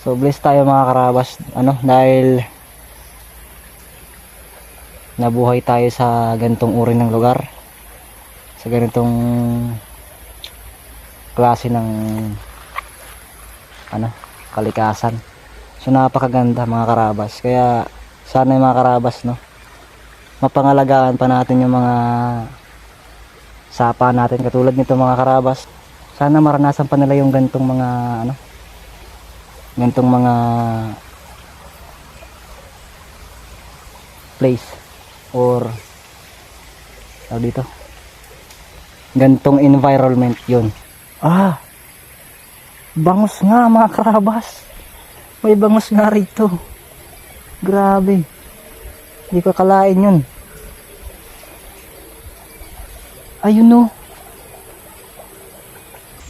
So blessed tayo mga karabas, dahil nabuhay tayo sa ganitong uri ng lugar, sa ganitong klase ng kalikasan. So napakaganda mga karabas. Kaya sana yung mga karabas, mapangalagaan pa natin yung mga sapa natin katulad nito mga karabas. Sana maranasan pa nila yung ganitong mga place or dito gantong environment yun. Bangus nga mga karabas, may bangus nga rito, grabe, hindi ko akalain yun. Ayun o,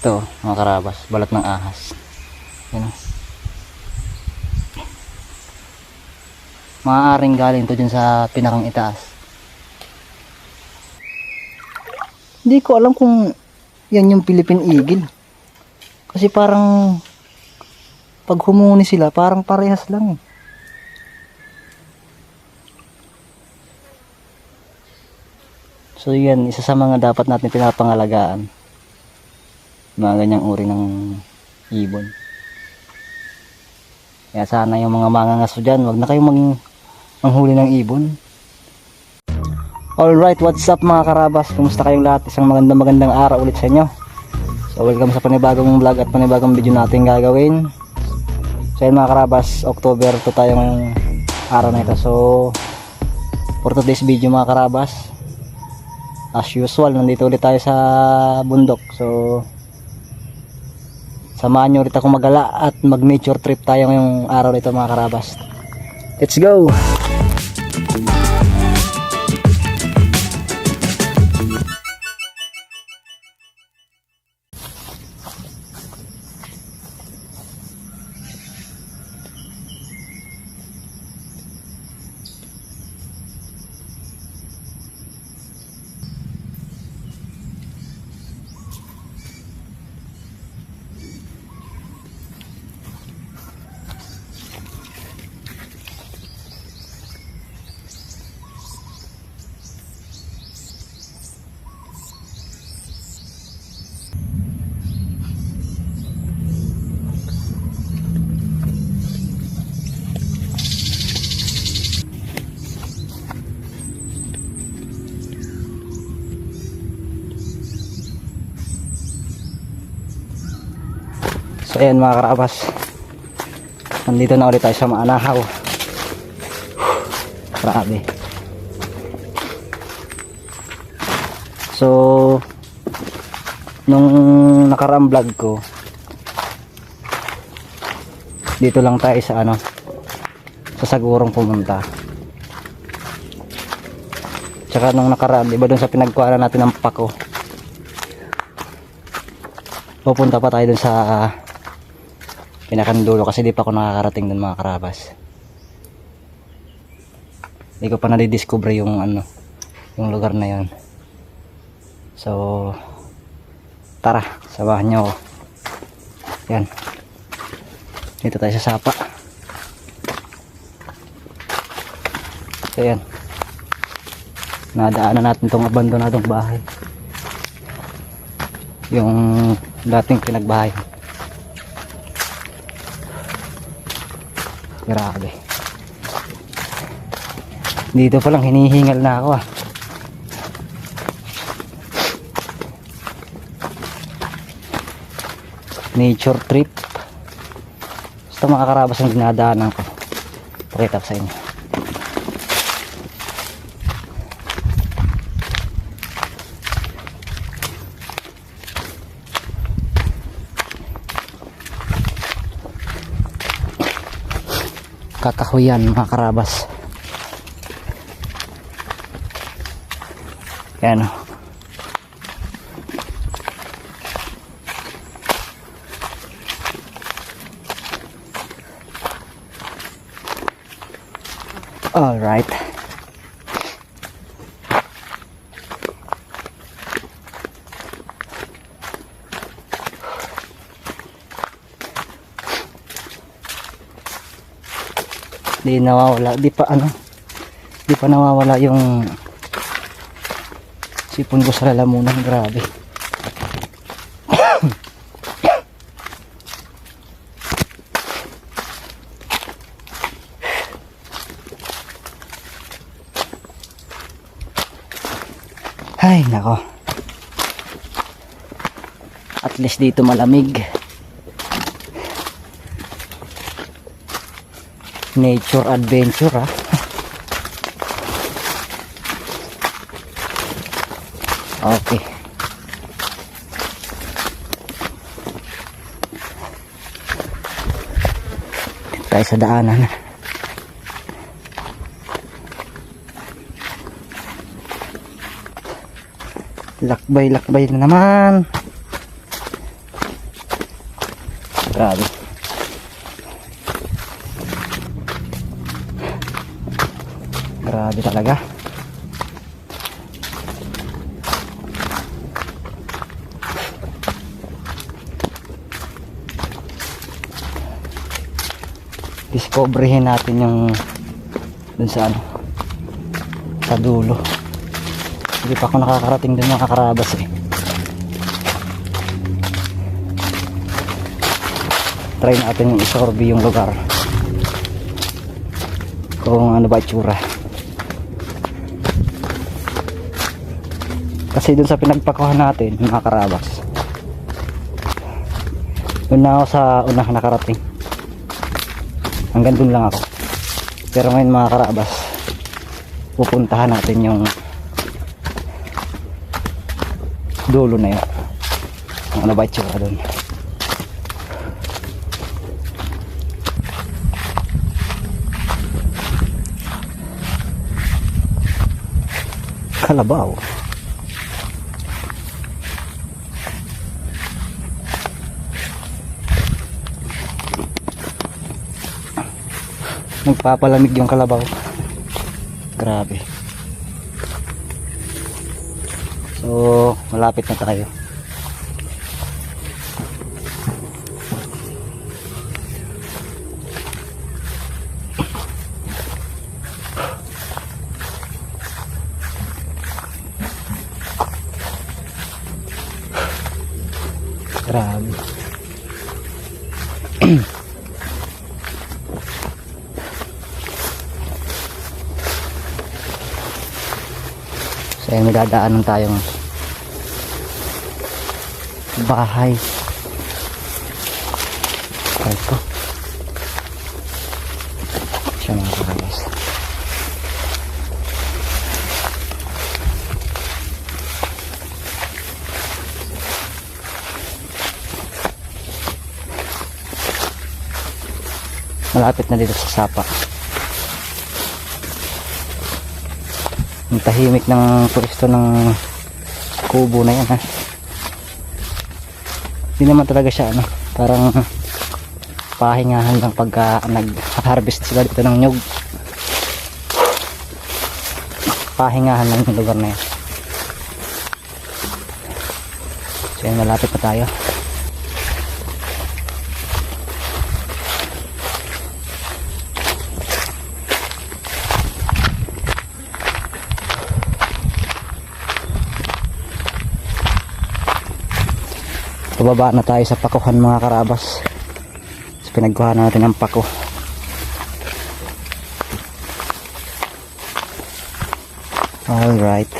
ito mga karabas, balat ng ahas. Yan o, maaaring galing to dyan sa pinakang itaas. Hindi ko alam kung yan yung Philippine Eagle. Kasi parang pag humuni sila, parang parehas lang eh. So yan, isa sa mga dapat natin pinapangalagaan. Mga ganyang uri ng ibon. Kaya sana yung mga mangangaso dyan, wag na kayong manghuli ng ibon. Alright, what's up mga karabas? Kumusta kayong lahat? Isang magandang araw ulit sa inyo. So welcome sa panibagong vlog at panibagong video natin gagawin. So yun mga karabas, October 2 tayo ngayong araw na ito. So for today's video mga karabas, as usual, nandito ulit tayo sa bundok. So samahan nyo ulit ako magala at mag nature trip tayo ngayong araw na ito mga karabas. Let's go! So ayan mga karabas, nandito na ulit tayo sa Maanahaw. Grabe. So nung nakaraang vlog ko, dito lang tayo sa sa Sagurong pumunta. Tsaka nung nakaraan, diba dun sa pinagkuhanan natin ng pako, pupunta pa tayo dun sa pinakandulo kasi di pa ako nakakarating dun mga karabas. Hindi ko pa nadidiscover yung yung lugar na yon. So tara, samahan nyo ako. Yan, dito tayo sa sapa. So yan, nadaanan natin tong abandonadong bahay, yung dating pinagbahay. Grabe, dito pa lang hinihingal na ako Nature trip. Basta mga karabas ang dinadaanan ko, pakita ko sa inyo. Kakahuyan mga karabas. Yan o. All right. Di nawawala, di pa nawawala yung sipon ko sa lalamunan. Grabe. Ay nako, at least dito malamig. Nature adventure ah. Okay. Dito tayo sa daanan. Lakbay na naman. Grabe. Grabe talaga. Discoveryhin natin yung dun sa ano, sa dulo. Hindi pa ako nakakarating dun mga kakarabas eh. Try natin yung isorbi yung lugar kung ano ba itsura. Kasi dun sa pinagpakuhan natin mga karabas, dun na ako sa unang nakarating, hanggang dun lang ako. Pero ngayon mga karabas, pupuntahan natin yung dulo na yun. Ano ba itsura dun? Kalabaw. Nagpapalamig yung kalabaw. Grabe. So, malapit na tayo. Grabe. So, may dadaanan tayong bahay. Ito. Siya mga karabas. Malapit na dito sa sapa. Ang tahimik ng pwesto ng kubo na yan ha. Hindi naman talaga siya ano, parang pahingahan lang pagka nag-harvest sila dito ng nyug. Pahingahan lang yung lugar na yan. So yan, malapit na tayo. Pababa na tayo sa pakuhan mga karabas. So, pinagkuhan natin ang pako. Alright.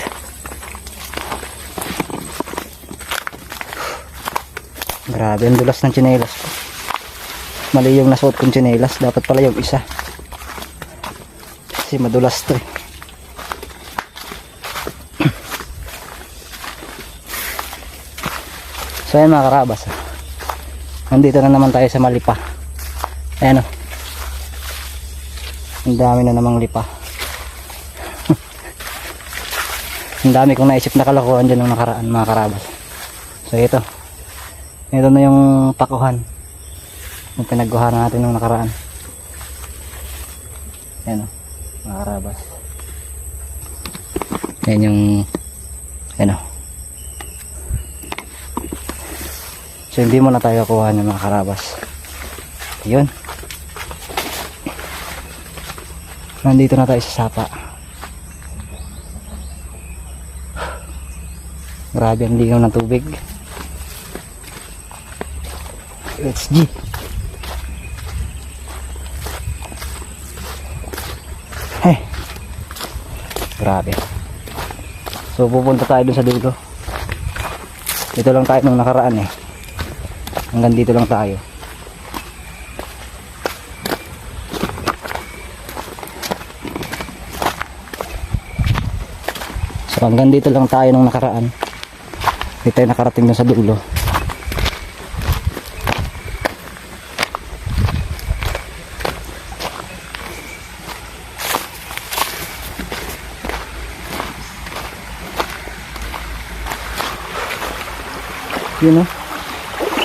Grabe, ang dulas ng tsinelas ko. Mali yung nasuot kong tsinelas. Dapat pala yung isa. Kasi madulas to eh. So ayan mga karabas, nandito na naman tayo sa malipa. Ayan o, ang dami na namang lipa. Ang dami kong naisip na kalokohan dyan nung nakaraan mga karabas. So ito na yung pakuhan yung pinagkuhan natin nung nakaraan. Ayan o mga karabas, ayan yung ayan o. So hindi mo na tayo kuha ng mga karabas. Yun. Nandito na tayo sa sapa. Grabe ang linaw ng tubig. Let's G. Hey. Grabe. So pupunta tayo dun sa dulo. Dito lang tayo nung nakaraan eh. Hanggang dito lang tayo. So hanggang dito lang tayo nung nakaraan. Hindi tayo nakarating dun sa dulo. Yun oh.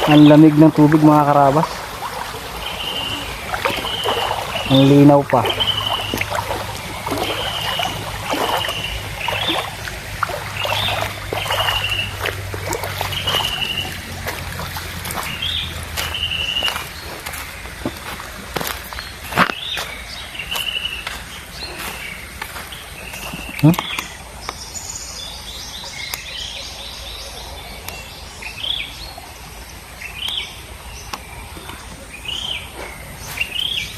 Ang lamig ng tubig mga karabas. Ang linaw pa.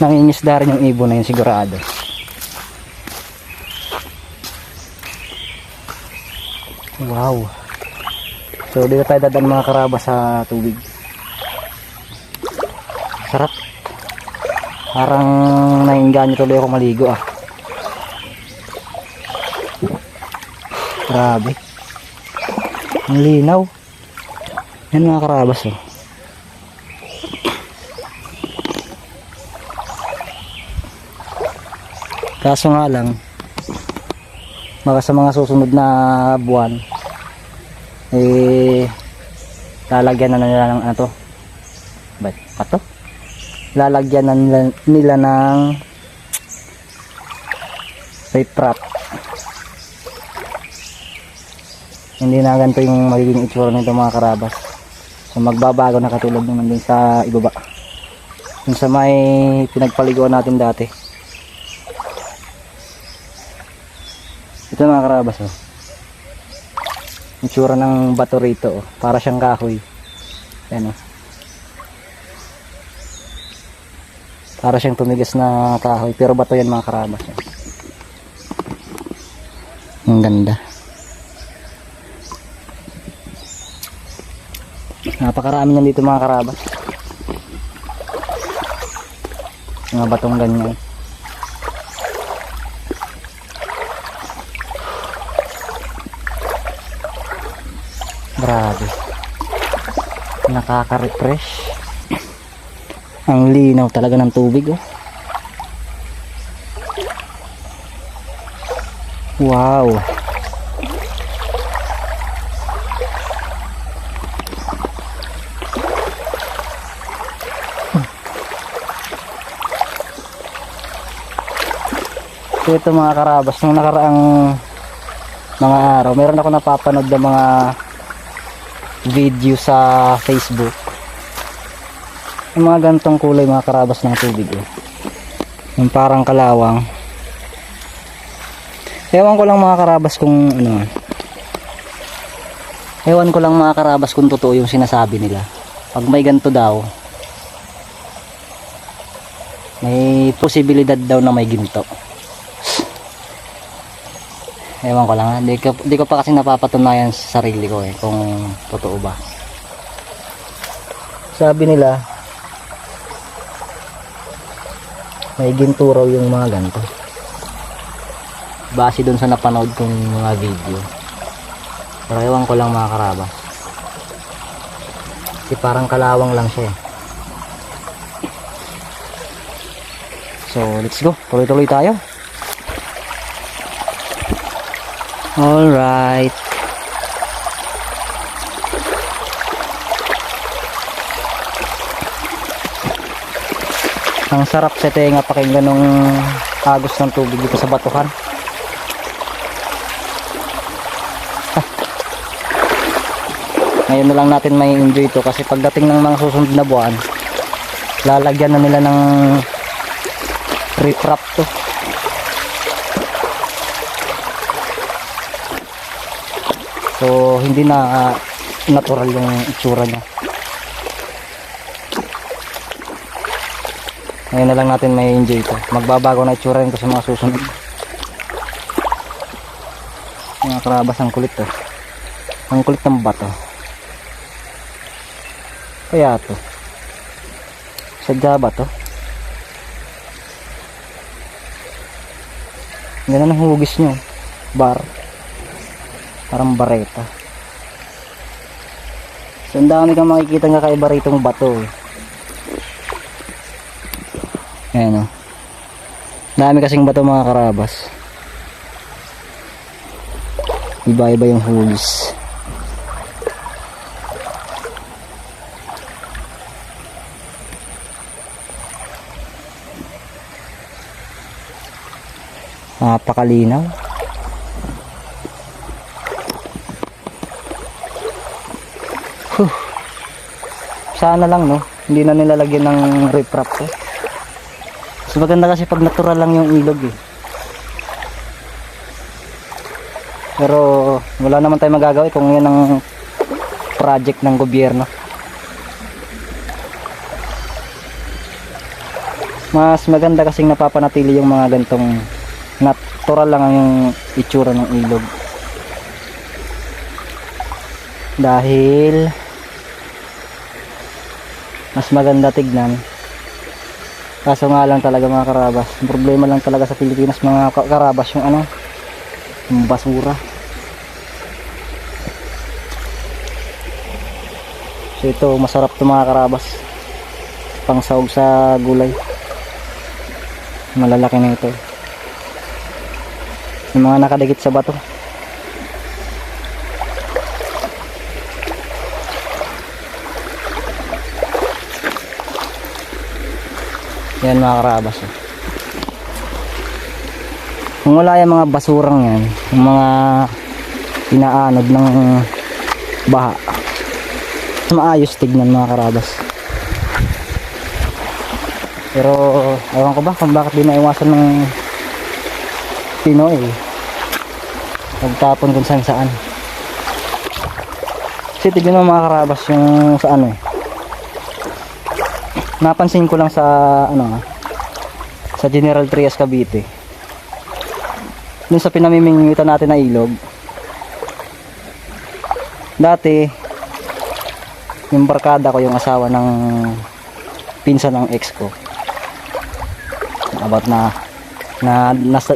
Nangingisda rin yung ibon na yun sigurado. Wow. So dito tayo dadaan mga karabas sa tubig. Sarap. Parang nainganyo tuloy ako maligo ah. Grabe. Ang linaw. Yan mga karabas oh. Kaso nga lang, baka sa mga susunod na buwan, eh, lalagyan na nila ng ano to? Ba't pa to? Lalagyan na nila ng riprap. Hindi na ganito yung magiging itsura nito mga karabas. So magbabago na katulad naman din sa ibaba. Yung sa may pinagpaliguan natin dati. Ito mga karabas oh. Itsura ng bato rito oh. Para siyang kahoy. Ayan oh. Para siyang tumigas na kahoy. Pero bato yan mga karabas oh. Ang ganda. Napakarami niyan dito mga karabas. Mga batong ganyan. Grabe. Nakaka-refresh. Ang linaw talaga ng tubig oh. Wow. So ito mga karabas, nung nakaraang mga araw, meron ako napapanood ng mga video sa Facebook. Yung mga gantong kulay mga karabas ng tubig eh. Yung parang kalawang. Ewan ko lang mga karabas kung ano. Ewan ko lang mga karabas kung totoo yung sinasabi nila. Pag may ganto daw, may posibilidad daw na may ginto. Ewan ko lang ha. Di ko pa kasi napapatunayan sa sarili ko eh kung totoo ba. Sabi nila may ginto raw yung mga ganito. Base dun sa napanood kong mga video. Pero ewan ko lang mga karabas. Kasi parang kalawang lang siya eh. So let's go. Tuloy-tuloy tayo. Alright. Ang sarap sa tenga pakinggan ng agos ng tubig dito sa batuhan. Ngayon na lang natin may enjoy ito kasi pagdating ng mga susunod na buwan, lalagyan na nila ng riprap to. So hindi na natural yung itsura niya. Ngayon na lang natin may enjoy ito. Magbabago na itsura nito sa mga susunod. Mga karabas, ang kulit to. Ang kulit ng bato. Kaya to. Sadya ba to? Ganda ng hugis nyo. Bar. Parang bareta. So ang dami kang makikita nga kaiba ritong bato eh. Ayan o. Dami kasing bato mga karabas. Iba-iba yung hugis. Napakalinaw. Sana lang no, hindi na nilalagyan ng riprap to. Mas maganda kasi pag natural lang yung ilog eh. Pero wala naman tayong magagawa kung yan ang project ng gobyerno. Mas maganda kasing napapanatili yung mga gantong natural lang yung itsura ng ilog. Dahil mas maganda tignan. Kaso nga lang talaga mga karabas, problema lang talaga sa Pilipinas mga karabas yung ano, yung basura. So ito masarap to mga karabas, pang sahog sa gulay. Malalaki na ito, yung mga nakadikit sa bato. Yan mga karabas eh. Kung wala yung mga basurang yan, yung mga inaanod ng baha, maayos tignan mga karabas. Pero ewan ko ba kung bakit di naiwasan ng Pinoy pagtapon kung saan saan. Kasi tignan mo mga karabas yung sa ano eh, napansin ko lang sa ano sa General Trias Cavite, dun sa pinamimingwitan natin na ilog. Dati yung barkada ko, yung asawa ng pinsan ng ex ko, about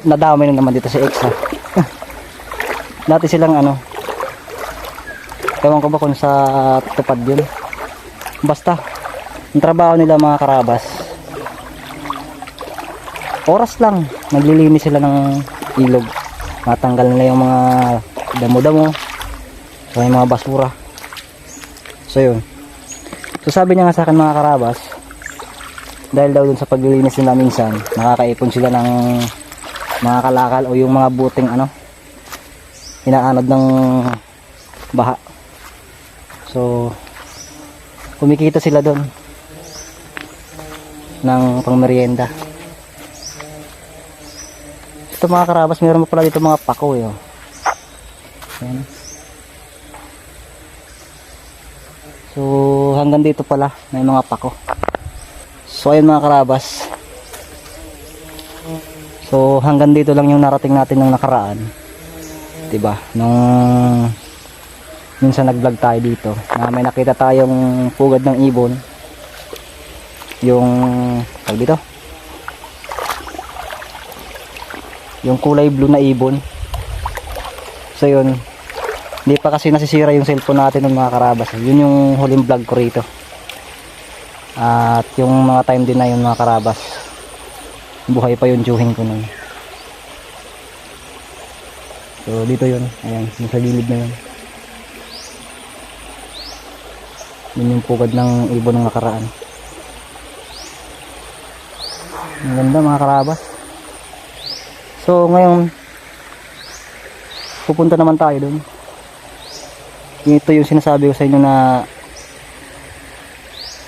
nadamay na naman dito si ex ha. Dati silang ano, ewan ko ba kung sa tupad yun, basta ang trabaho nila mga karabas, oras lang naglilinis sila ng ilog, matanggal nila yung mga damo-damo, so yung mga basura. So yun, so sabi niya nga sa akin mga karabas, dahil daw dun sa paglilinis nila minsan nakakaipon sila ng mga kalakal o yung mga buting ano, inaanod ng baha. So kumikita sila dun ng pangmerienda. Ito mga karabas, meron pa pala dito mga pako eh. Ayan. So hanggang dito pala may mga pako. So ayun mga karabas, so hanggang dito lang yung narating natin ng nakaraan, diba? Nung minsan nag vlog tayo dito na may nakita tayong pugad ng ibon, yung tawag dito, yung kulay blue na ibon. So yun, hindi pa kasi nasisira yung cellphone natin ng mga karabas. Yun yung huling vlog ko rito. At yung mga time din na yun mga karabas, buhay pa yung tsuhin ko nun. So dito yun, ayan, yung sa gilid na yun. Yun yung pugad ng ibon ng nakaraan. Ang ganda mga karabas. So ngayon pupunta naman tayo dun. Ito yung sinasabi ko sa inyo na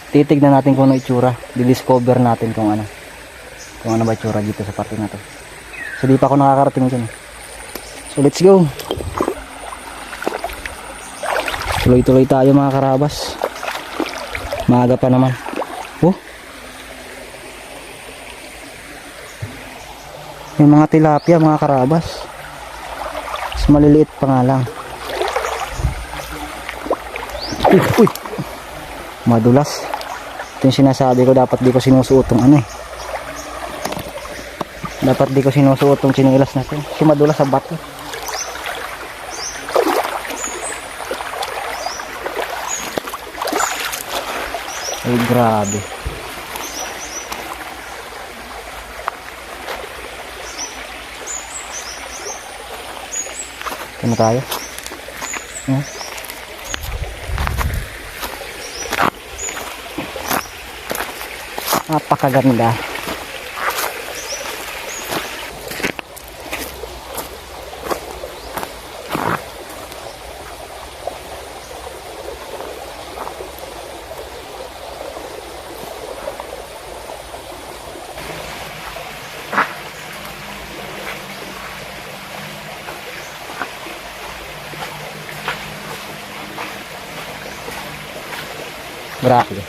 titignan natin kung ano itsura, di-discover natin kung ano ba itsura dito sa parte na to. So di pa ako nakakarating dun. So let's go. Tuloy-tuloy tayo mga karabas. Maaga pa naman. Oh. May mga tilapia mga karabas. Mas maliliit pa nga lang. Uy. Madulas. Ito yung sinasabi ko, dapat di ko sinusuot tong ano eh. Dapat di ko sinusuot tong sinilas natin. Kasi madulas sa bato. Ay grabe. Ito na tayo. Napakaganda. Grabe.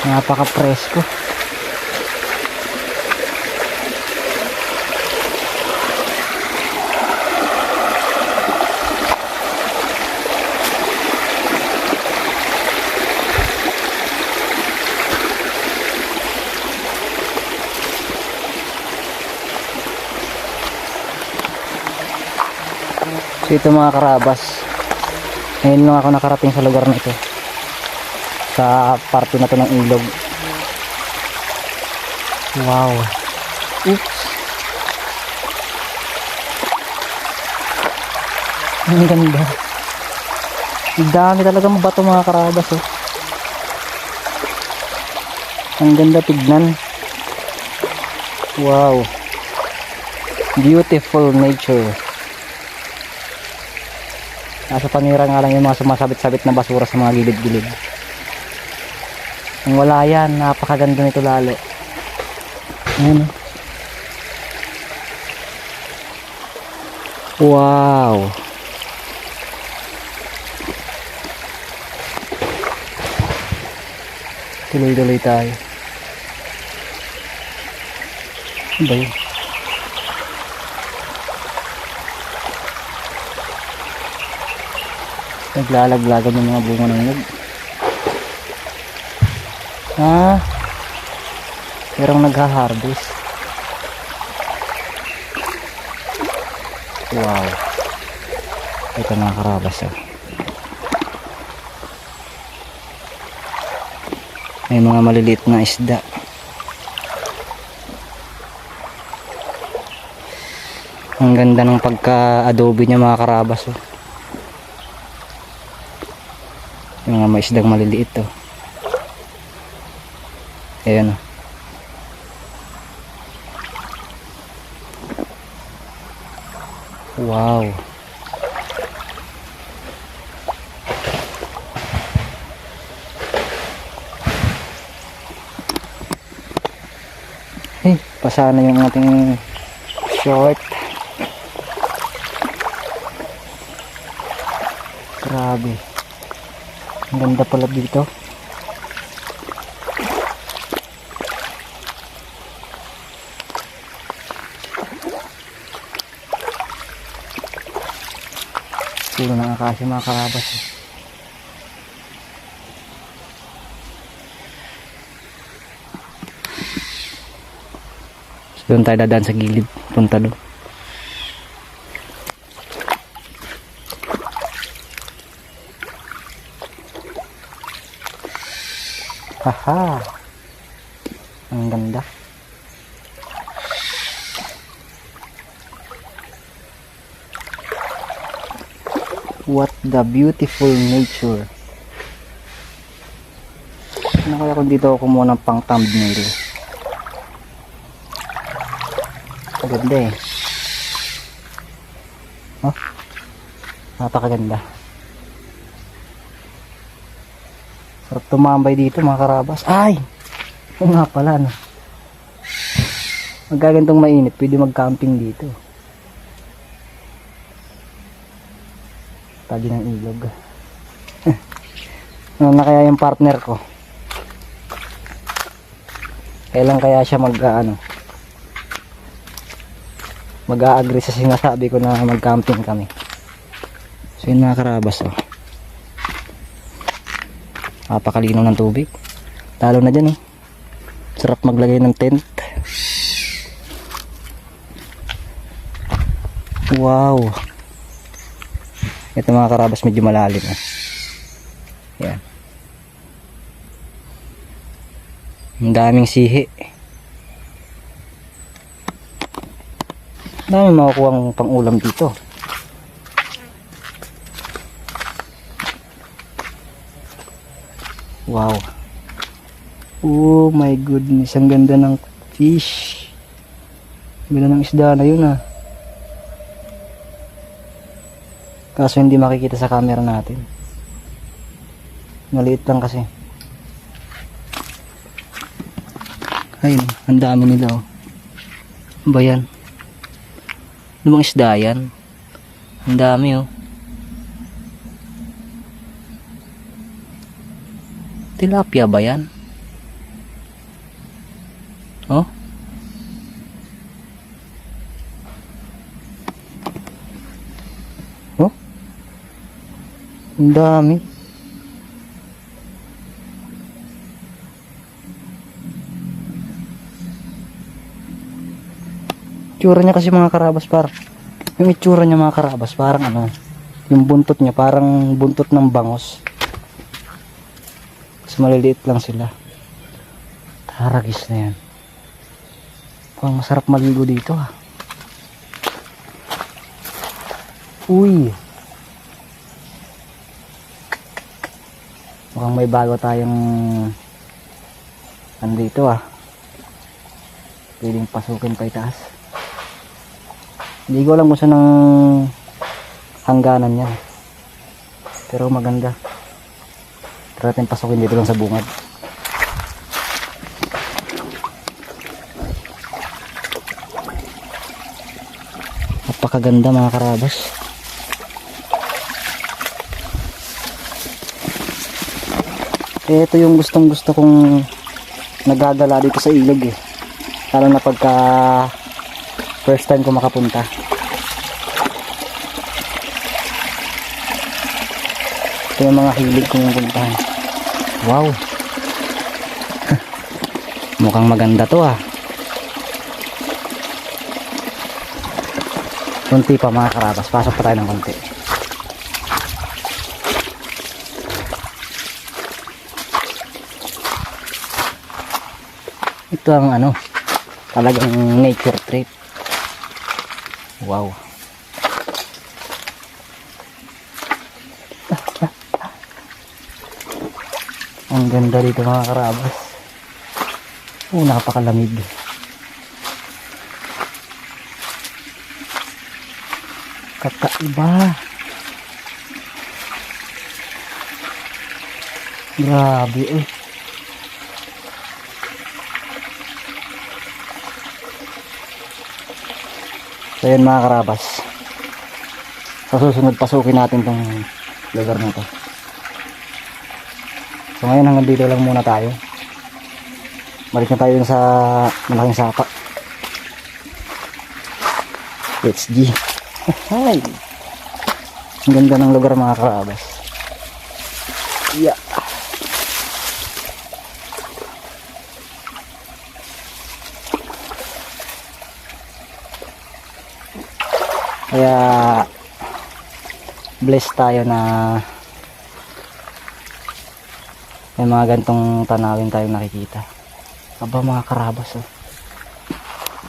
Napaka-presko. So ito mga karabas, ngayon lang ako nakarating sa lugar na ito, sa parte na to ng ilog. Wow. Oops. Ang ganda. Ang dami talagang bato mga karabas oh. Ang ganda tignan. Wow. Beautiful nature. Nasa panira nga lang yung mga sumasabit-sabit na basura sa mga gilid-gilid. Kung wala yan, napakaganda nito lalo. Ayan. Wow. Tuloy-tuloy tayo. Ano ba yun? Naglalaglagan yung mga bunga ng nyug. Merong nagha-harvest. Wow. Ito mga karabas oh. May mga maliliit na isda. Ang ganda ng pagka-adobe niya mga karabas oh. Yung mga maisdang maliliit to. Ayan o. Wow. Pasana yung ating short. Grabe. Ang ganda pala dito. Puno ng akasya mga karabas. So, doon tayo dadaan sa gilid. Punta doon. Haha. Ang ganda. What the beautiful nature. Ano kaya kung dito ako kumuha ng pang thumbnail? Maganda eh. Oh, napakaganda. Sarap tumambay dito mga karabas. Ay! Ito nga pala no. Magkagantong mainit, pwede mag-camping dito. Tabi ng ilog. Ano na kaya yung partner ko? Kailan kaya siya mag-a-agree sa sinasabi ko na mag-camping kami. So yun mga karabas, oh. Napakalinaw ng tubig. Lalo na dyan, oh. Sarap maglagay ng tent. Wow. Ito mga karabas, medyo malalim, oh. Yan. Ang daming sihi. Dami makukuha ang pang-ulam dito. Wow. Oh my goodness, ang ganda ng fish. Ang ganda ng isda na yun, ah. Kaso hindi makikita sa camera natin. Maliit lang kasi. Ayun, ang dami nila, oh. Ano ba yan? Ano bang isda yan? Ang dami, oh. Tilapia ba yan? Oh? Oh? Ang dami. Itsura niya kasi mga karabas, yung itsura niya mga karabas parang ano, yung buntot niya parang buntot ng bangos. Mas maliliit lang sila. Taragis na yan. Parang masarap maligo dito, ah. Uy, mukhang may bago tayong andito, ah. Pwedeng pasukin pa itaas. Hindi ko alam kung saan ang hangganan niya, pero maganda. Tara natin pasukin dito lang sa bungad. Napakaganda mga karabas. Ito yung gustong gusto kong nagagala dito sa ilog, eh. Lalo na pagka first time ko makapunta. Ito yung mga hilig kong puntahan. Wow. Mukhang maganda to, ah. Kunti pa mga karabas. Pasok pa tayo ng konti. Ito ang ano, talagang nature trip. Wow. Ang ganda dito mga karabas. Oh, napakalamig. Kakaiba. Grabe, eh. So yan mga karabas, sa susunod pasukin natin tong lugar na to. So ngayon hanggang dito lang muna tayo. Balik na tayo dun sa malaking sapa. Let's G. Hi. Ang ganda ng lugar mga karabas. Yeah. Kaya blessed tayo na may mga gantong tanawin tayong nakikita. Aba mga karabas, oh.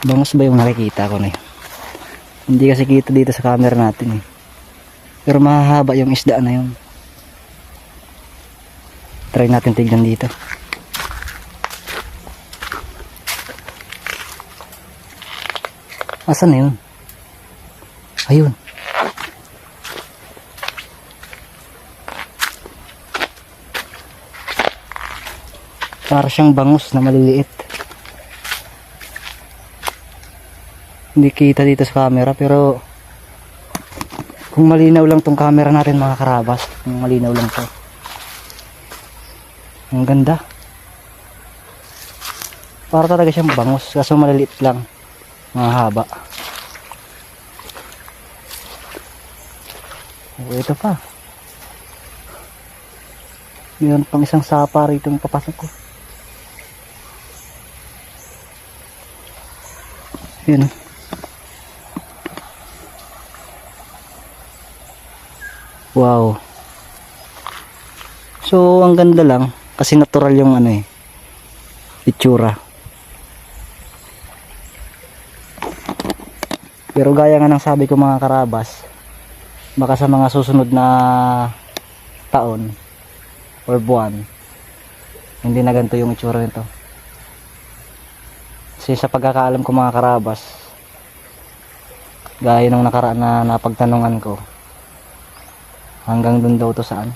Bangos ba yung nakikita ko na yun? Hindi kasi kita dito sa camera natin, eh. Pero mahahaba yung isda na yun. Try natin tignan dito. Asan na yun? Ayun. Para siyang bangus na maliliit. Hindi kita dito sa camera, pero kung malinaw lang tong camera natin mga karabas, kung malinaw lang to, ang ganda. Para talaga siyang bangus, kaso maliliit lang, mga haba. Ito pa, mayroon pang isang sapa rito yung papasok ko. Yun. Wow. So ang ganda lang kasi natural yung ano eh, itsura. Pero gaya nga ng sabi ko mga karabas, baka sa mga susunod na taon or buwan, hindi na ganito yung itsura nito. Kasi sa pagkakaalam ko mga karabas, gaya nung nakaraan na napagtanungan ko, hanggang dun daw to saan?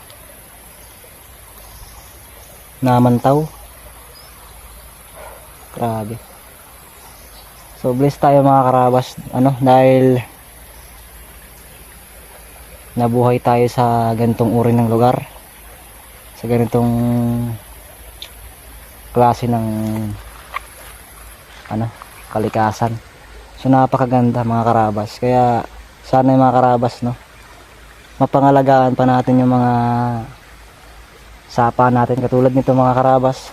Namantaw. Grabe. So blessed tayo mga karabas, dahil nabuhay tayo sa ganitong uri ng lugar, sa ganitong klase ng kalikasan. So napakaganda mga karabas. Kaya sana yung mga karabas mapangalagaan pa natin yung mga sapa natin katulad nito mga karabas,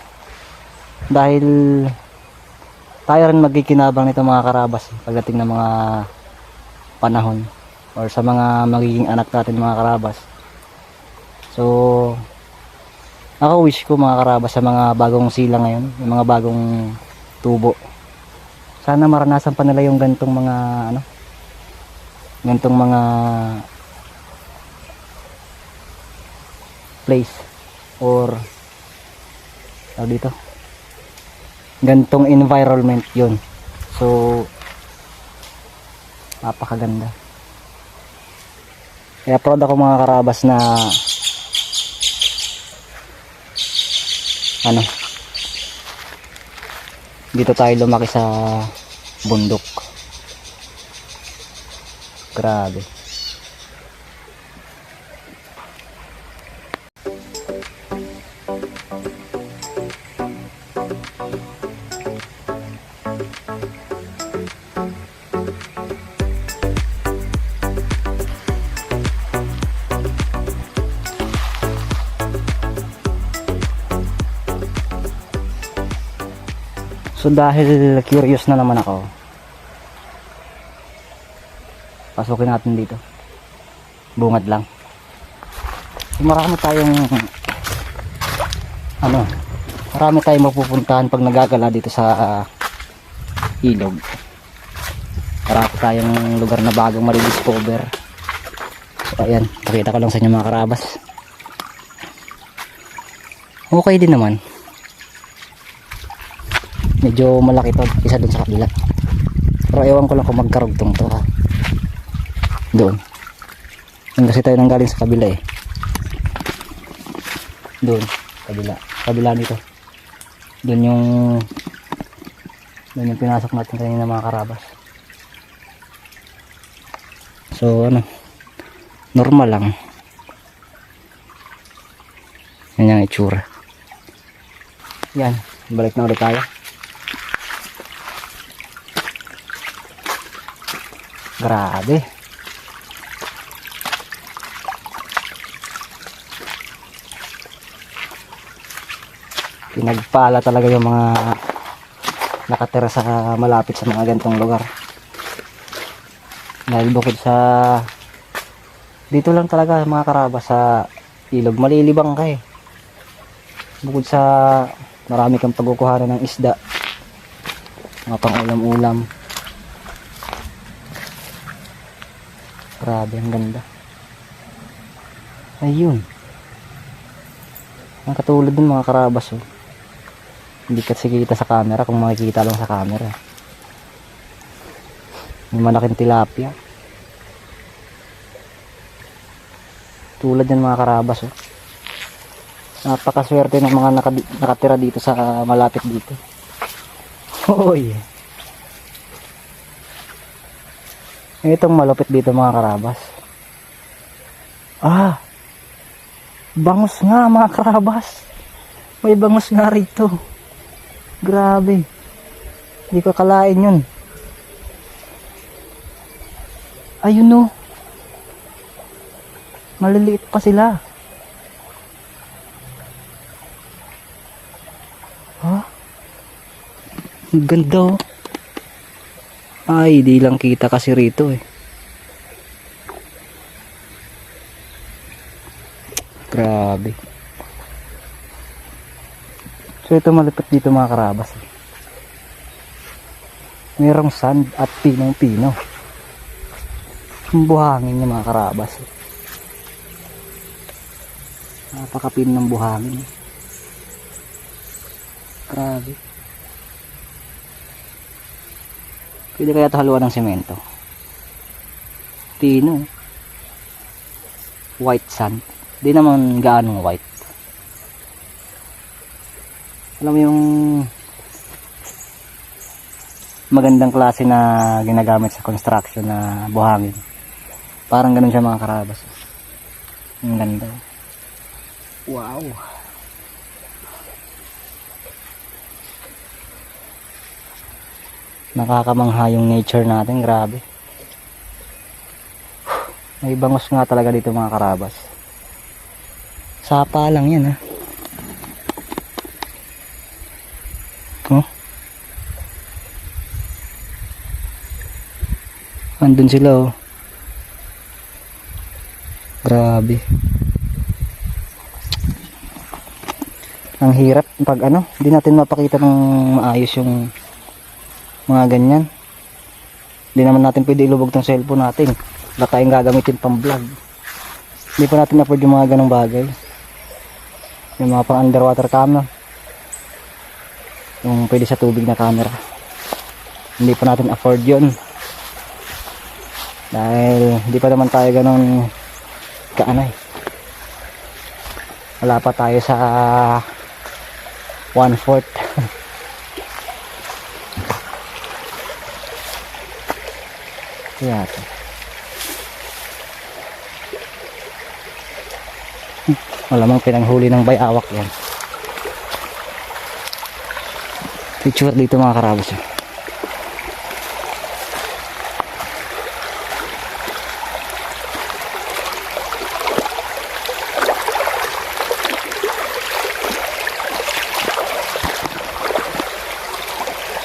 dahil tayo rin magkikinabang nito mga karabas pagdating ng mga panahon or sa mga magiging anak natin mga karabas. So ako wish ko mga karabas sa mga bagong sila ngayon, yung mga bagong tubo, sana maranasan pa nila yung gantong mga gantong mga place or dito gantong environment yun. So napakaganda. Kaya proud ako mga karabas na dito tayo lumaki sa bundok. Grabe. So dahil curious na naman ako, pasukin natin dito. Bungad lang. So marami tayong mapupuntahan pag nagagala dito sa ilog. Marami tayong lugar na bagong ma-discover. So ayan, pakita ko lang sa inyo mga karabas. Okay din naman. Medyo malaki to isa dun sa kabila, pero ewan ko lang kung magkarugtong to doon. Yung kasi tayo nanggaling sa kabila doon kabila nito, doon yung pinasok natin kanina mga karabas. So normal lang yan yung itsura. Yan, balik na ulit tayo. Grabe. Pinagpala talaga yung mga nakatira sa malapit sa mga ganitong lugar. Dahil bukod sa dito lang talaga mga karabas sa ilog, malilibang ka bukod sa marami kang pagkukuhanan ng isda, mga pang ulam-ulam. Grabe, ang ganda. Ayun. Ang katulad dun mga karabas hindi kasi kita sa camera, kung makikita lang sa camera. May malaking tilapia. Tulad yan mga karabas Napakaswerte ng mga nakatira dito sa malapit dito. Hoy. Itong malupit dito mga karabas. Ah, bangus nga mga karabas. May bangus nga rito. Grabe. Hindi ko akalain yun. Ayun o. Maliliit pa sila. Ha? Ang ganda o. Ay, di lang kita kasi rito eh. Grabe. So ito malapit dito mga karabas. Mayroong sand at pinong-pino. Ang buhangin niya mga karabas. Napakapin ng buhangin. Grabe. Pwede kaya ito haluan ng semento. Pino. White sand. Di naman gaanong white. Alam mo yung magandang klase na ginagamit sa construction na buhangin. Parang ganun siya mga karabas. Ang ganda. Wow. Nakakamangha yung nature natin, grabe. May bangus nga talaga dito mga karabas. Sapa lang yan ha. Oh. Andun sila oh. Grabe. Ang hirap pag ano, hindi natin mapakita ng maayos yung mga ganyan. Hindi naman natin pwede ilubog tong cellphone natin. Wala tayong gagamitin pang vlog. Hindi pa natin afford yung mga ganong bagay. Yung mga pang underwater camera. Yung pwede sa tubig na camera. Hindi pa natin afford yun. Dahil hindi pa naman tayo ganon kaanay. Wala pa tayo sa 1/4. Yata. Malamang pinanghuli ng bayawak yan. Picture dito mga karabas.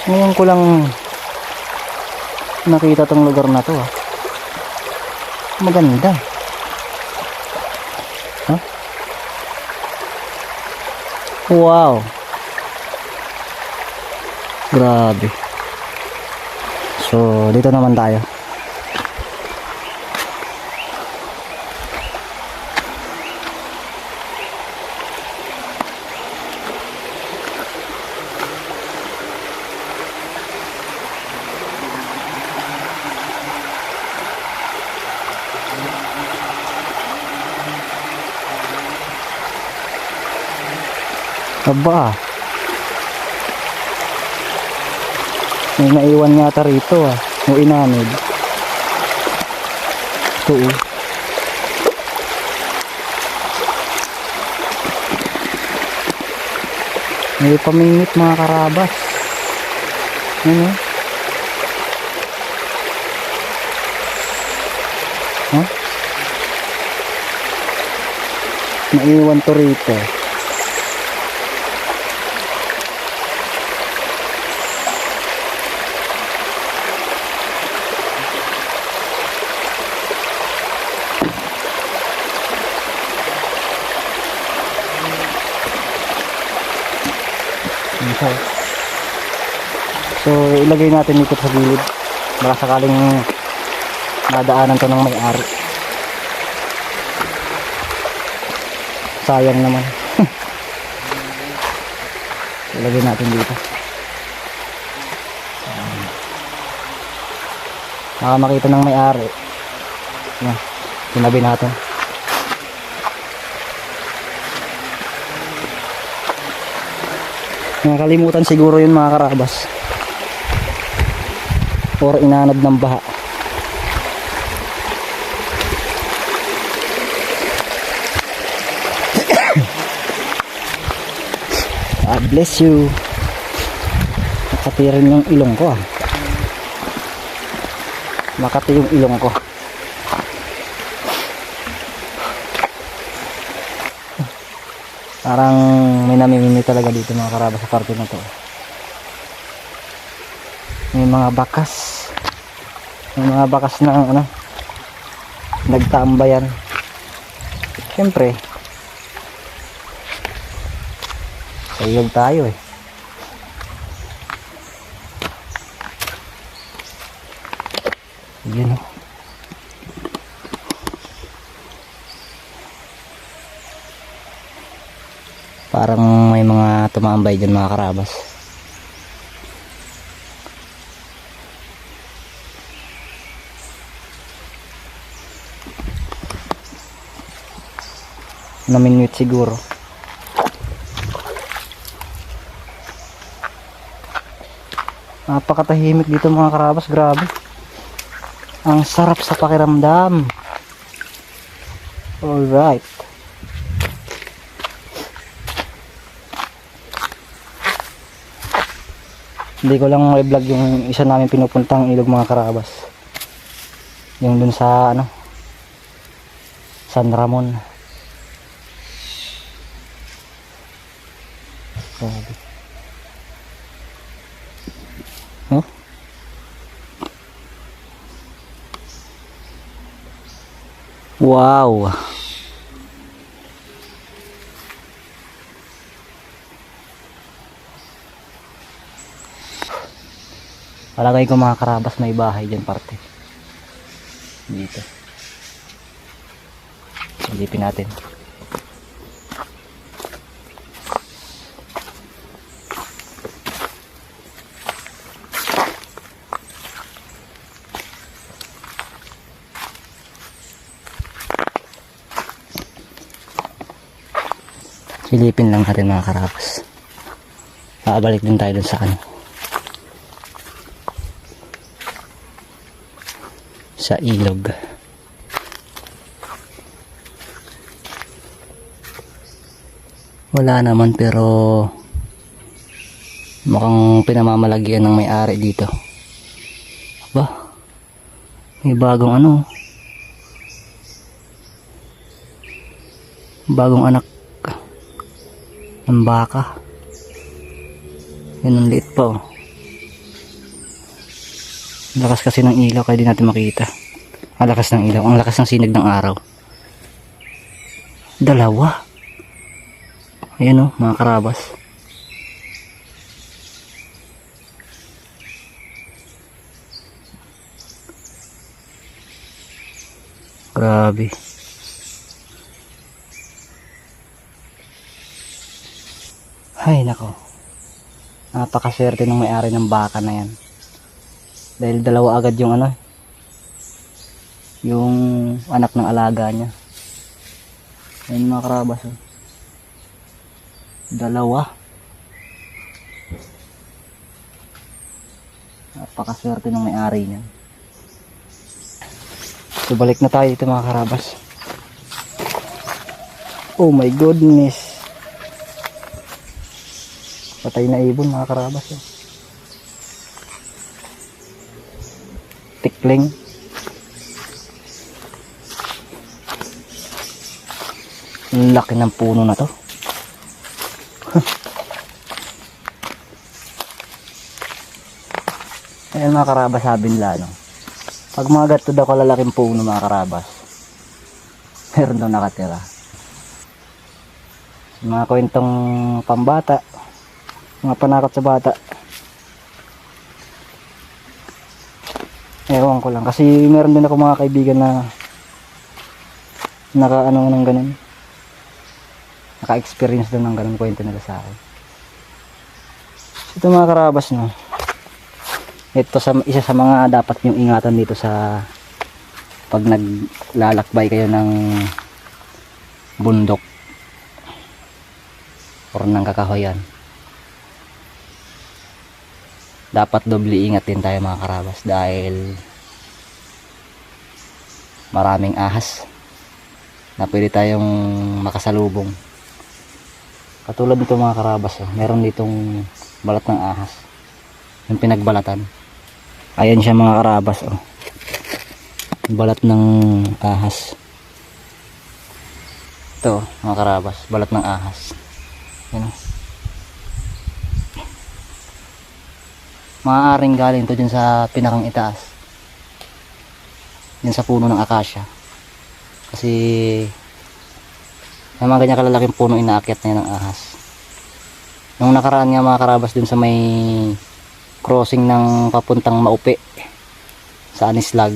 Ngayon ko lang nakita tong lugar na to ah. Maganda. Huh? Wow. Grabe. So dito naman tayo. Aba, may naiwan yata rito ah, o inanod. Ito oh. May pamingit mga karabas. Ano? Huh? Naiwan to rito. So ilagay natin dito sa gilid baka sakaling nadaanan to ng may-ari. Sayang naman. Ilagay natin dito. Baka makita ng may-ari. Yan, sinabi natin. Nakalimutan siguro yun mga karabas. Or inanod ng baha. God bless you. Makati rin yung ilong ko ah. Makati yung ilong ko. Parang may namimili talaga dito mga karabas sa parte na to. May mga bakas. May mga bakas na ano, nagtaambayan. Siyempre, sa ilog tayo eh. Yun oh. Parang may mga tumambay dyan mga karabas. Na minute siguro. Napakatahimik dito mga karabas, grabe. Ang sarap sa pakiramdam. Alright. Hindi ko lang i-vlog yung isa namin pinupuntang ilog mga karabas. Yung dun sa ano, San Ramon. Grabe. Huh? Wow. Palagay ko mga karabas may bahay dyan parte. Dito. Silipin natin. Silipin lang natin mga karabas. Babalik din tayo dun sa ano, sa ilog. Wala naman pero mukhang pinamamalagian ng may-ari dito. Aba, may bagong ano, bagong anak ng baka. Yan ang liit pa oh. Lakas kasi ng ilaw kaya di natin makita. Ang lakas ng ilaw, ang lakas ng sinag ng araw. Dalawa. Ayan oh, mga karabas. Grabe. Ay nako. Napakaswerte ng may-ari ng baka na yan. Dahil dalawa agad yung ano, yung anak ng alaga niya. Ayun mga karabas oh. Dalawa. Napakaswerte ng may-ari niya. So balik na tayo dito mga karabas. Oh my goodness. Patay na ibon mga karabas oh. Tikling. Ang laki ng puno na to. Ayan mga karabas, sabi nila no, pag mga gato daw kalalaking puno mga karabas, meron daw nakatira. Mga kwentong pambata, mga panakot sa bata. Ewan ko lang kasi meron din ako mga kaibigan na naka-ano ng ganun, naka-experience din ng ganun, kwento nila sa akin. Ito mga karabas no, ito sa isa sa mga dapat yung ingatan dito sa pag naglalakbay kayo ng bundok or ng kakahoyan. Dapat doble ingat din tayo mga karabas dahil maraming ahas na pwede tayong makasalubong Katulad nito mga karabas, oh. Meron ditong balat ng ahas. Yung pinagbalatan. Ayan siya mga karabas, oh. Balat ng ahas. Ito mga karabas, balat ng ahas. Yan, oh. Maaaring galing to dyan sa pinakang itaas. Yan sa puno ng akasya. Kasi yung mga ganyan kalalaking puno inaakyat na yan ng ahas. Nung nakaraan nga mga karabas dun sa may crossing ng papuntang Maupe sa Anislag,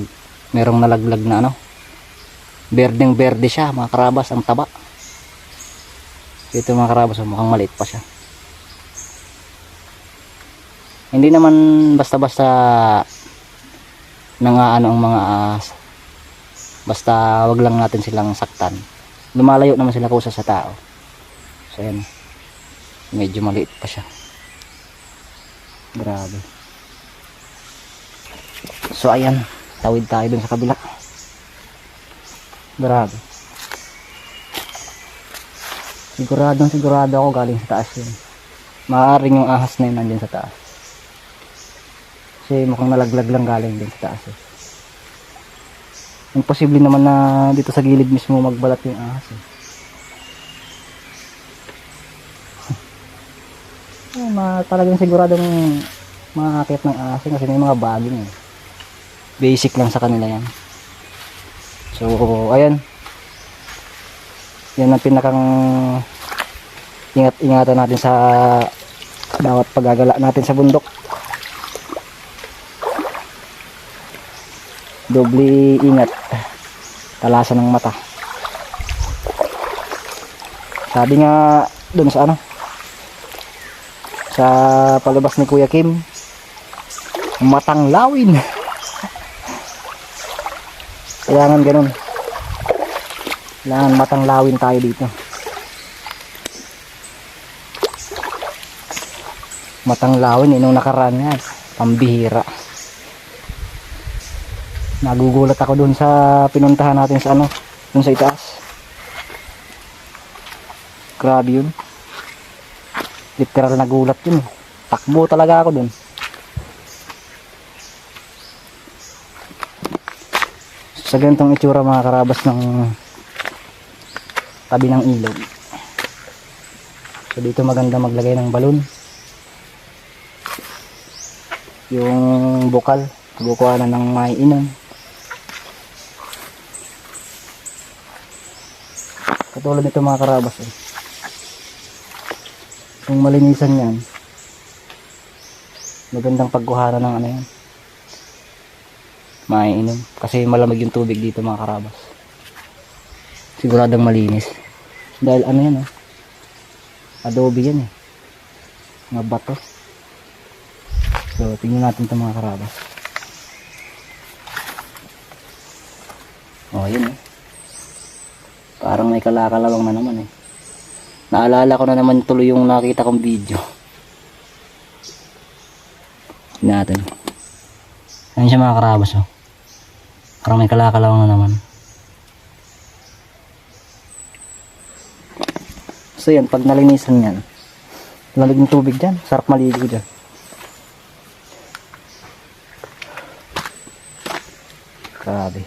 merong nalaglag na ano, berdeng berde siya mga karabas, ang taba. Ito mga karabas, mukhang maliit pa siya. Hindi naman basta-basta nangaano ang mga ahas, basta wag lang natin silang saktan. Lumalayo naman sila kusa sa tao. So ayan, medyo maliit pa siya. Grabe. So ayan, tawid tayo dun sa kabila. Grabe. Sigurado ako galing sa taas yun. Maaaring yung ahas na yun nandyan sa taas. Kasi mukhang nalaglag lang galing din sa taas eh. Imposible naman na dito sa gilid mismo magbalat yung ahas eh. Talagang siguradong makakakit ng ahas kasi may mga baging eh. Basic lang sa kanila yan. So ayan, yan ang pinakang ingatan natin sa bawat paggagala natin sa bundok. Doble ingat, talasan ng mata. Sabi nga dun sa ano, sa palabas ni Kuya Kim, matang lawin. Kailangan ganun, kailangan matang lawin tayo dito. Matang lawin nung nakaraan nga, pambihira. Nagugulat ako dun sa pinuntahan natin sa ano, dun sa itaas. Grabe yun. Literal nagulat yun. Takbo talaga ako dun. Sa ganitong itsura mga karabas ng tabi ng ilog. So dito maganda maglagay ng balon. Yung bukal, kukuha na ng maiinom. Katulad nito mga karabas eh. Kung malinisan yan, magandang pagkuhara ng ano yan, maiinom. Kasi malamig yung tubig dito mga karabas. Siguradong malinis. Dahil ano yan adobe yan eh. Mga bato. So tingnan natin ito mga karabas. Oh yun eh. Parang may kalakalawang na naman eh. Naalala ko na naman tuloy yung nakita kong video. Natin. Ayan siya mga karabas oh. Parang may kalakalawang na naman. So yan, pag nalinisan yan, lamig ng tubig dyan, sarap maligo dyan. Grabe.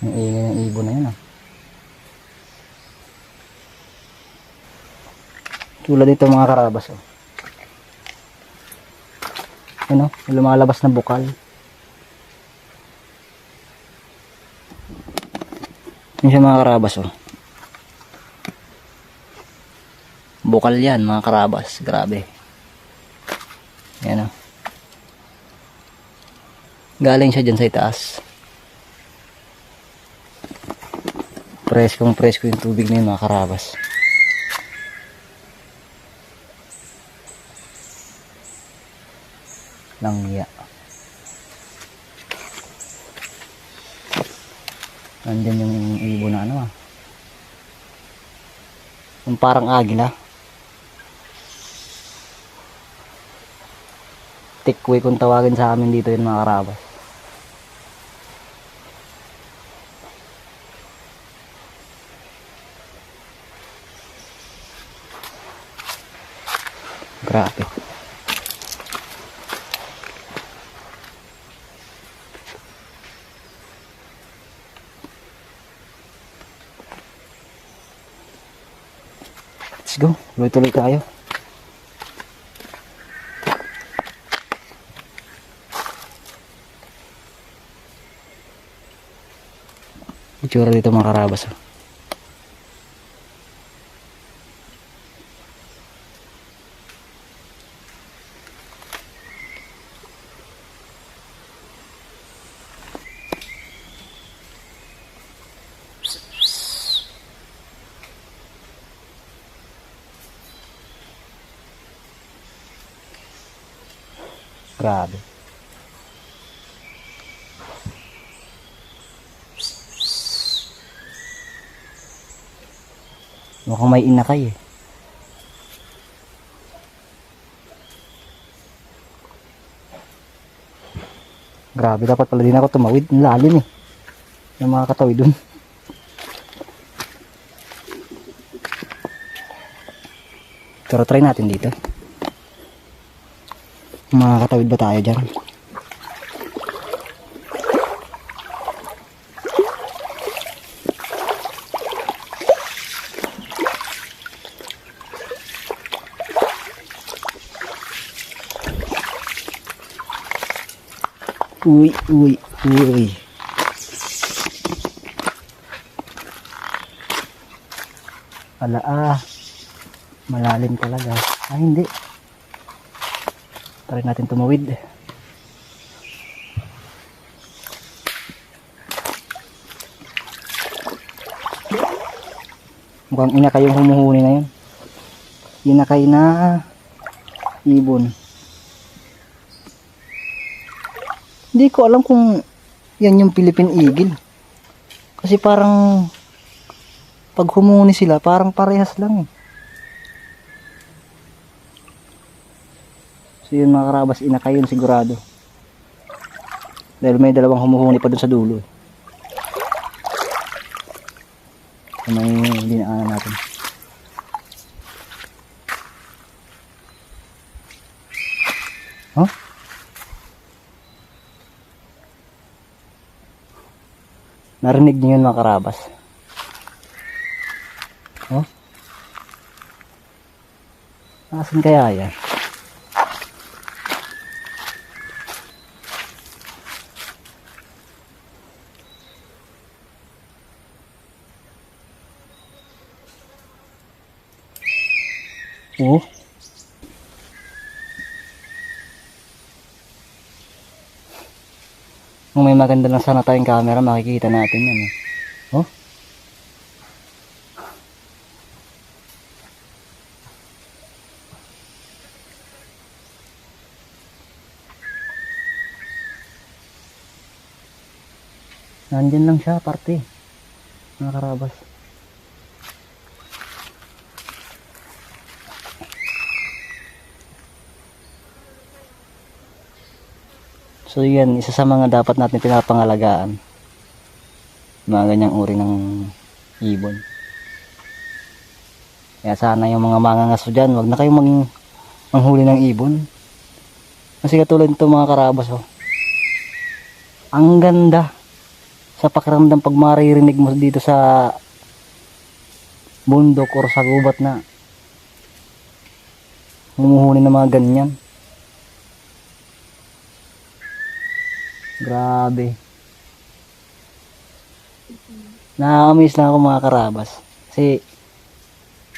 Ang ingay ng ibon na yun Tulad dito mga karabas Ano, lumalabas na bukal. Yan siya mga karabas Bukal yan mga karabas, grabe. Yan galing siya dyan sa itaas. Presko yung tubig na yun mga karabas. Langya. Nandyan yung ibon na yung parang agila. tikwe kung tawagin sa amin dito yun mga karabas. Grabe. Let's go. Tuloy-tuloy tayo. Itsura dito mga karabas. Oh. Grabe. Mukhang may inakay eh. Grabe, dapat pala din ako tumawid. Ang lalim eh. Yung mga katawid dun. Pero try natin dito. Makakatawid ba tayo dyan? Uy, uy, uy. Ala malalim talaga. Ay hindi. Try natin tumawid. Mukhang inakay yung humuhuni na yun. Inakay na ibon. Hindi ko alam kung yan yung Philippine Eagle. Kasi parang pag humuni sila, parang parehas lang eh. So yun mga karabas, inakay yun sigurado. Dahil may dalawang humuhuni pa dun sa dulo. So may dinaanan natin. Huh? Narinig niyo yun mga karabas? Huh? Asan kaya yan? Oh. Kung may maganda lang sana tayong camera, makikita natin yan eh. Oh. Nandyan lang siya, parte. Mga karabas. So yan, isa sa mga dapat natin pinapangalagaan. Mga ganyang uri ng ibon. Kaya sana yung mga mangangaso dyan, wag na kayong manghuli ng ibon. Kasi katulad nito mga karabas, oh. Ang ganda sa pakiramdam pag maririnig mo dito sa bundok or sa gubat na humuhuni ng mga ganyan. Grabe. Na-amaze lang ako mga karabas. Kasi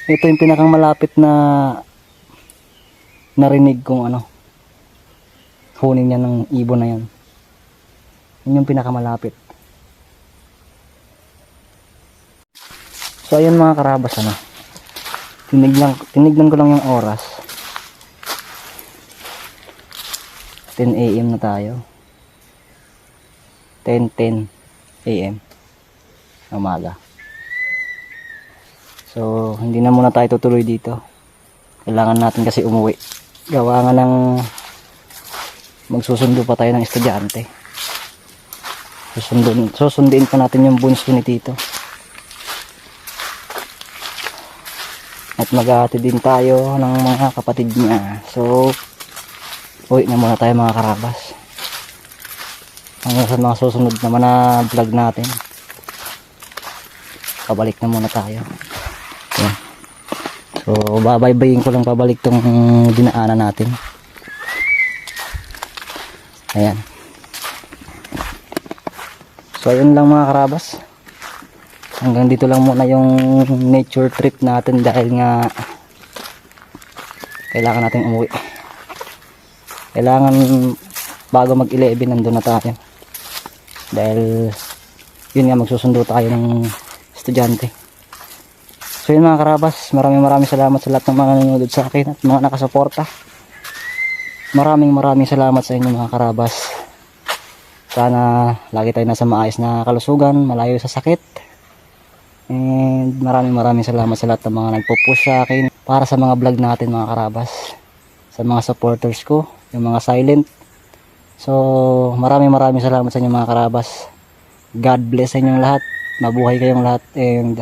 ito yung pinakang malapit na narinig kong ano, huni niya ng ibon na yan. Yun yung pinakamalapit. So ayun mga karabas, ano, tinignan ko lang yung oras. 10 AM na tayo. 10 AM umaga. So hindi na muna tayo tutuloy dito. Kailangan natin kasi umuwi. Gawa nga ng magsusundo pa tayo ng estudyante. Susundin pa natin yung bunso ni Tito. At maghahati din tayo ng mga kapatid niya. So, uwi na muna tayo mga karabas. Hanggang sa mga susunod naman na vlog natin. Pabalik na muna tayo. Yan. So, babaybayin ko lang pabalik tong dinaanan natin. Ayan. So, ayun lang mga karabas. Hanggang dito lang muna yung nature trip natin dahil nga kailangan natin umuwi. Kailangan bago mag 11 nandun na tayo. Dahil yun nga magsusundo tayo ng estudyante. So yun mga karabas, maraming salamat sa lahat ng mga nanonood sa akin at mga nakasuporta. Maraming salamat sa inyo mga karabas. Sana lagi tayo nasa maayos na kalusugan, malayo sa sakit. And maraming salamat sa lahat ng mga nagpo-push sa akin para sa mga vlog natin mga karabas. Sa mga supporters ko, yung mga silent. So maraming salamat sa inyo mga karabas. God bless sa inyong lahat. Mabuhay kayong lahat. And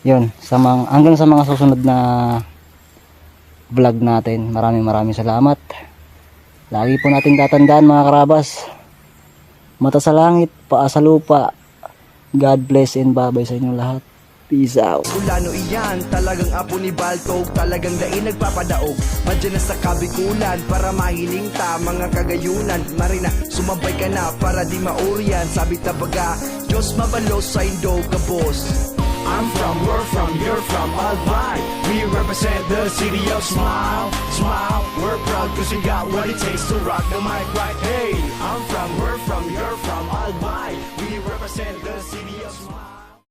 yun, hanggang sa mga susunod na vlog natin. Maraming salamat. Lagi po natin tatandaan mga karabas. Mata sa langit, paa sa lupa. God bless and bye-bye sa inyong lahat. Peace out. Ulano iyan, talagang apo ni Baltog, talagang daing nagpapadaog. Madyan na sa kabikulan, para mahiling ta, mga kagayunan. Marina, sumabay ka na, para di maurian. Sabi tabaga, Diyos mabalos sa indog ka boss. I'm from, we're from, you're from, Albay. We represent the city of Smile. Smile, we're proud cause we got what it takes to rock the mic right. Hey,